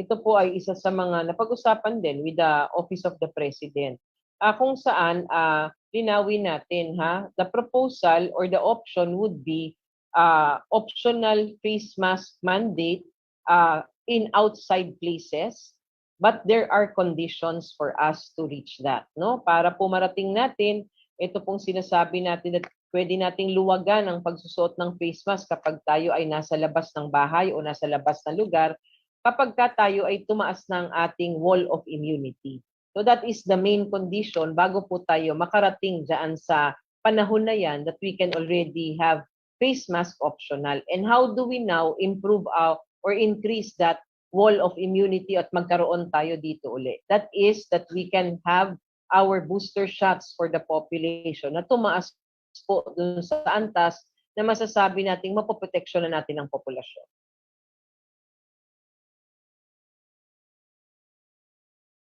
ito po ay isa sa mga napag-usapan din with the Office of the President. Kung saan linawin natin the proposal or the option would be optional face mask mandate in outside places, but there are conditions for us to reach that, no? Para po marating natin ito pong sinasabi natin na pwede nating luwagan ang pagsusuot ng face mask kapag tayo ay nasa labas ng bahay o nasa labas ng lugar, kapag tayo ay tumaas ng ating wall of immunity. So that is the main condition bago po tayo makarating dyan sa panahon na yan that we can already have face mask optional. And how do we now improve or increase that wall of immunity at magkaroon tayo dito uli? That is that we can have our booster shots for the population na tumaas po dun sa antas na masasabi nating mapoproteksyon na natin ang populasyon.